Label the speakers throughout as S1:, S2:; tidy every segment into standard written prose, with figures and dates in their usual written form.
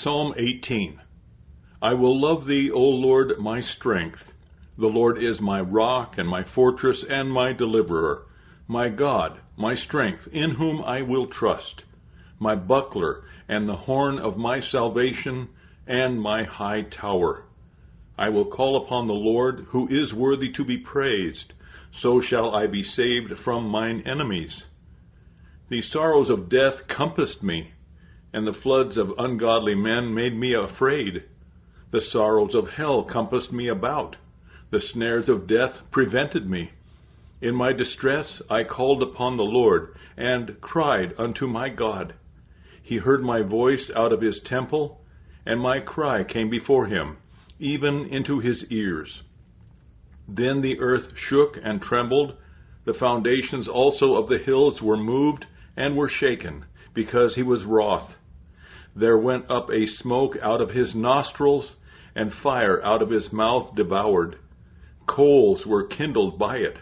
S1: Psalm 18. I will love thee, O Lord, my strength. The Lord is my rock and my fortress and my deliverer, my God, my strength, in whom I will trust, my buckler and the horn of my salvation and my high tower. I will call upon the Lord, who is worthy to be praised. So shall I be saved from mine enemies. The sorrows of death compassed me, and the floods of ungodly men made me afraid. The sorrows of hell compassed me about. The snares of death prevented me. In my distress I called upon the Lord, and cried unto my God. He heard my voice out of his temple, and my cry came before him, even into his ears. Then the earth shook and trembled. The foundations also of the hills were moved and were shaken, because he was wroth. There went up a smoke out of his nostrils, and fire out of his mouth devoured. Coals were kindled by it.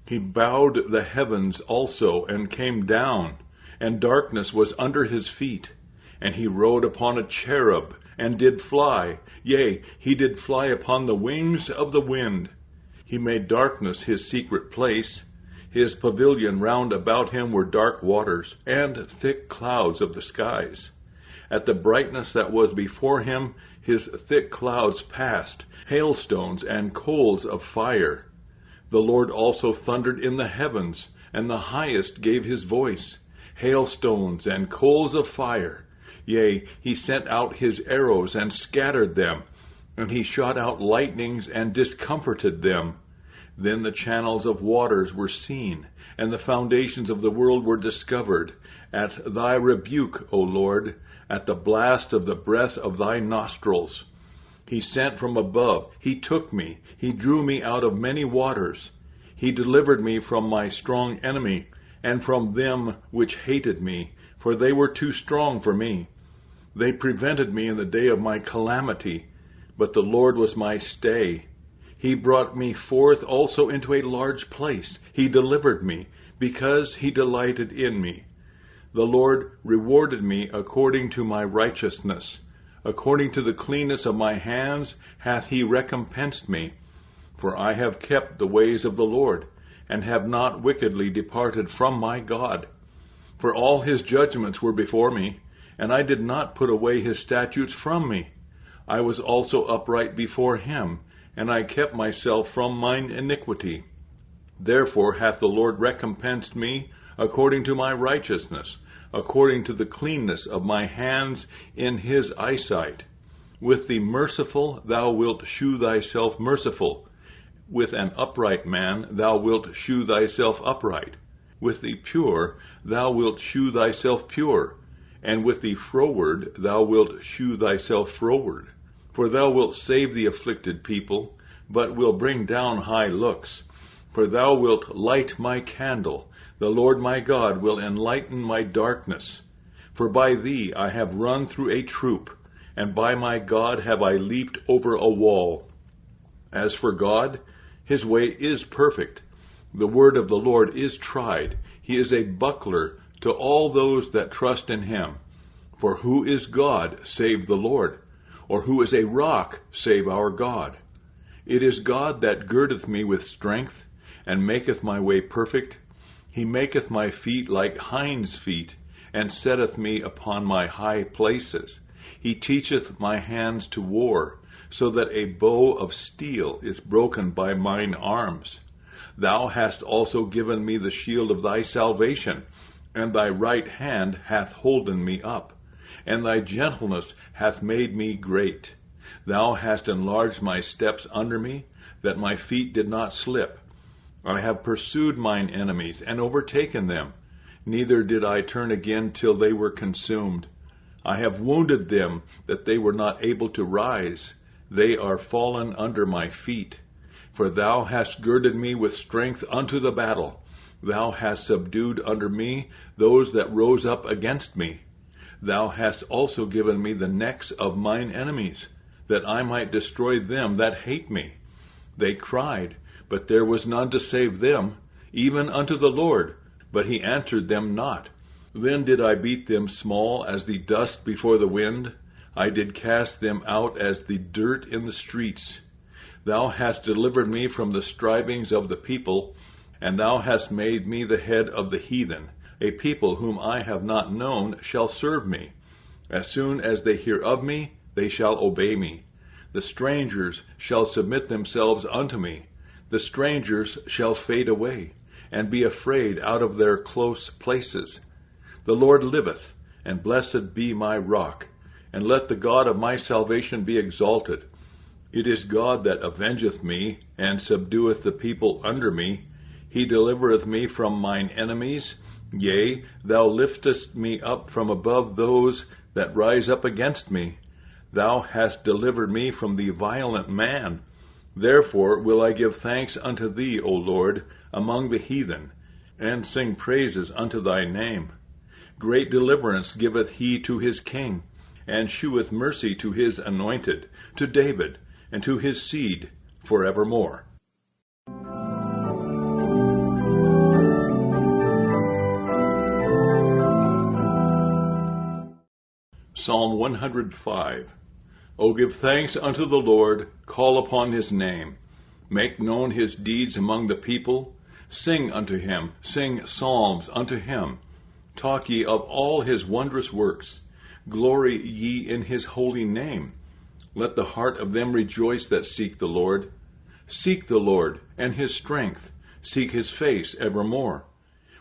S1: He bowed the heavens also, and came down, and darkness was under his feet. And he rode upon a cherub, and did fly. Yea, he did fly upon the wings of the wind. He made darkness his secret place. His pavilion round about him were dark waters, and thick clouds of the skies. At the brightness that was before him, his thick clouds passed, hailstones and coals of fire. The Lord also thundered in the heavens, and the highest gave his voice, hailstones and coals of fire. Yea, he sent out his arrows and scattered them, and he shot out lightnings and discomforted them. Then the channels of waters were seen, and the foundations of the world were discovered. At thy rebuke, O Lord, at the blast of the breath of thy nostrils. He sent from above, he took me, he drew me out of many waters. He delivered me from my strong enemy, and from them which hated me, for they were too strong for me. They prevented me in the day of my calamity, but the Lord was my stay. He brought me forth also into a large place. He delivered me, because he delighted in me. The Lord rewarded me according to my righteousness. According to the cleanness of my hands hath he recompensed me. For I have kept the ways of the Lord, and have not wickedly departed from my God. For all his judgments were before me, and I did not put away his statutes from me. I was also upright before him, and I kept myself from mine iniquity. Therefore hath the Lord recompensed me according to my righteousness, according to the cleanness of my hands in his eyesight. With the merciful thou wilt shew thyself merciful. With an upright man thou wilt shew thyself upright. With the pure thou wilt shew thyself pure. And with the froward thou wilt shew thyself froward. For thou wilt save the afflicted people, but will bring down high looks. For thou wilt light my candle. The Lord my God will enlighten my darkness. For by thee I have run through a troop, and by my God have I leaped over a wall. As for God, his way is perfect. The word of the Lord is tried. He is a buckler to all those that trust in him. For who is God save the Lord? Or who is a rock save our God? It is God that girdeth me with strength, and maketh my way perfect. He maketh my feet like hinds' feet, and setteth me upon my high places. He teacheth my hands to war, so that a bow of steel is broken by mine arms. Thou hast also given me the shield of thy salvation, and thy right hand hath holden me up, and thy gentleness hath made me great. Thou hast enlarged my steps under me, that my feet did not slip. I have pursued mine enemies, and overtaken them. Neither did I turn again till they were consumed. I have wounded them, that they were not able to rise. They are fallen under my feet. For thou hast girded me with strength unto the battle. Thou hast subdued under me those that rose up against me. Thou hast also given me the necks of mine enemies, that I might destroy them that hate me. They cried, but there was none to save them, even unto the Lord, but he answered them not. Then did I beat them small as the dust before the wind. I did cast them out as the dirt in the streets. Thou hast delivered me from the strivings of the people, and thou hast made me the head of the heathen. A people whom I have not known shall serve me. As soon as they hear of me, they shall obey me. The strangers shall submit themselves unto me. The strangers shall fade away, and be afraid out of their close places. The Lord liveth, and blessed be my rock, and let the God of my salvation be exalted. It is God that avengeth me, and subdueth the people under me. He delivereth me from mine enemies. Yea, thou liftest me up from above those that rise up against me. Thou hast delivered me from the violent man. Therefore will I give thanks unto thee, O Lord, among the heathen, and sing praises unto thy name. Great deliverance giveth he to his king, and sheweth mercy to his anointed, to David, and to his seed forevermore. Psalm 105. O give thanks unto the Lord, call upon his name. Make known his deeds among the people. Sing unto him, sing psalms unto him. Talk ye of all his wondrous works. Glory ye in his holy name. Let the heart of them rejoice that seek the Lord. Seek the Lord and his strength. Seek his face evermore.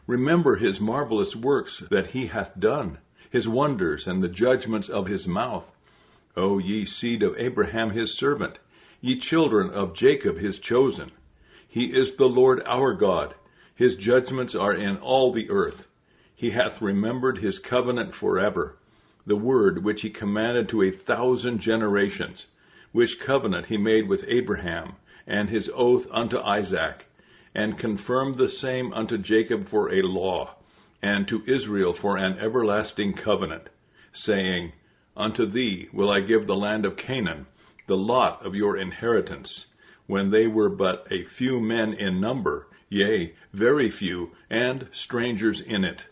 S1: Remember his marvelous works that he hath done, his wonders and the judgments of his mouth. O ye seed of Abraham his servant, ye children of Jacob his chosen. He is the Lord our God. His judgments are in all the earth. He hath remembered his covenant forever, the word which he commanded to 1,000 generations, which covenant he made with Abraham, and his oath unto Isaac, and confirmed the same unto Jacob for a law, and to Israel for an everlasting covenant, saying, Unto thee will I give the land of Canaan, the lot of your inheritance, when they were but a few men in number, yea, very few, and strangers in it.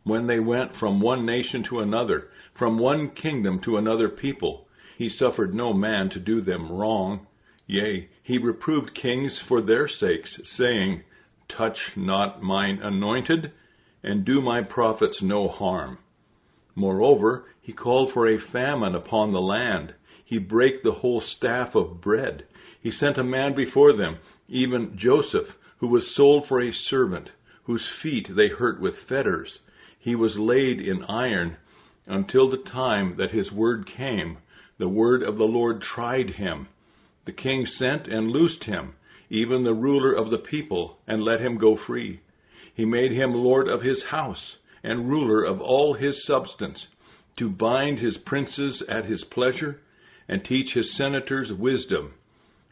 S1: When they went from one nation to another, from one kingdom to another people, he suffered no man to do them wrong. Yea, he reproved kings for their sakes, saying, Touch not mine anointed, and do my prophets no harm. Moreover, he called for a famine upon the land. He brake the whole staff of bread. He sent a man before them, even Joseph, who was sold for a servant, whose feet they hurt with fetters. He was laid in iron until the time that his word came. The word of the Lord tried him. The king sent and loosed him, even the ruler of the people, and let him go free. He made him lord of his house, and ruler of all his substance, to bind his princes at his pleasure, and teach his senators wisdom.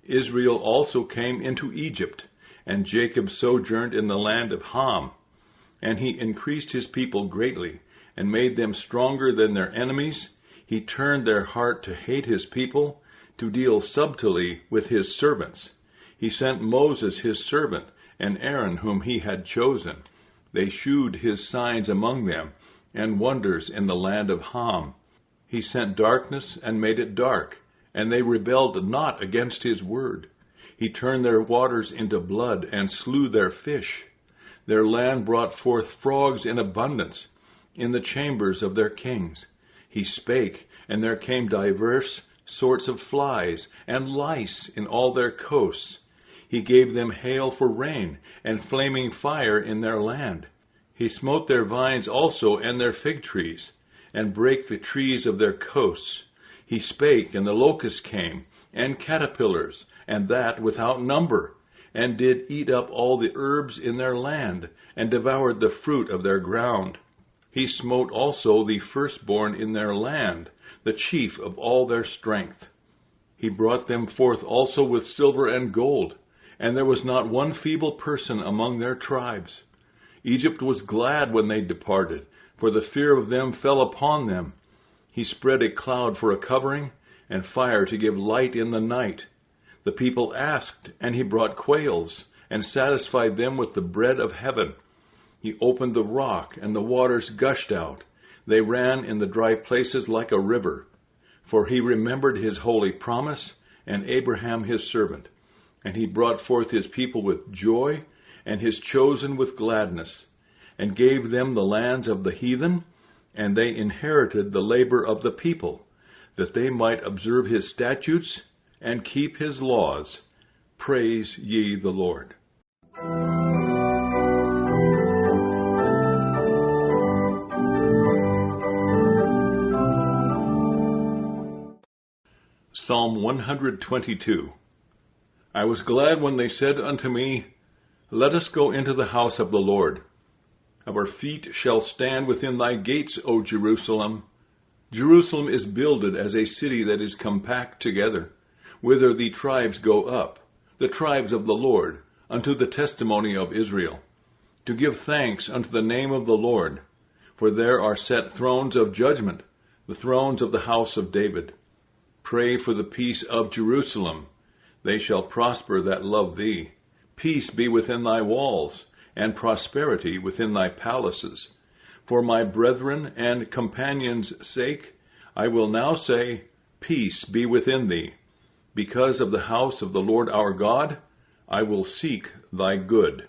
S1: Israel also came into Egypt, and Jacob sojourned in the land of Ham. And he increased his people greatly, and made them stronger than their enemies. He turned their heart to hate his people, to deal subtly with his servants. He sent Moses his servant, and Aaron whom he had chosen. They shewed his signs among them, and wonders in the land of Ham. He sent darkness, and made it dark, and they rebelled not against his word. He turned their waters into blood, and slew their fish. Their land brought forth frogs in abundance in the chambers of their kings. He spake, and there came divers sorts of flies, and lice in all their coasts. He gave them hail for rain, and flaming fire in their land. He smote their vines also, and their fig trees, and brake the trees of their coasts. He spake, and the locusts came, and caterpillars, and that without number, and did eat up all the herbs in their land, and devoured the fruit of their ground. He smote also the firstborn in their land, the chief of all their strength. He brought them forth also with silver and gold, and there was not one feeble person among their tribes. Egypt was glad when they departed, for the fear of them fell upon them. He spread a cloud for a covering, and fire to give light in the night. The people asked, and he brought quails, and satisfied them with the bread of heaven. He opened the rock, and the waters gushed out. They ran in the dry places like a river. For he remembered his holy promise, and Abraham his servant. And he brought forth his people with joy, and his chosen with gladness, and gave them the lands of the heathen, and they inherited the labor of the people, that they might observe his statutes and keep his laws. Praise ye the Lord. Psalm 122. I was glad when they said unto me, Let us go into the house of the Lord. Our feet shall stand within thy gates, O Jerusalem. Jerusalem is builded as a city that is compact together, whither the tribes go up, the tribes of the Lord, unto the testimony of Israel, to give thanks unto the name of the Lord. For there are set thrones of judgment, the thrones of the house of David. Pray for the peace of Jerusalem. They shall prosper that love thee. Peace be within thy walls, and prosperity within thy palaces. For my brethren and companions' sake, I will now say, Peace be within thee. Because of the house of the Lord our God, I will seek thy good.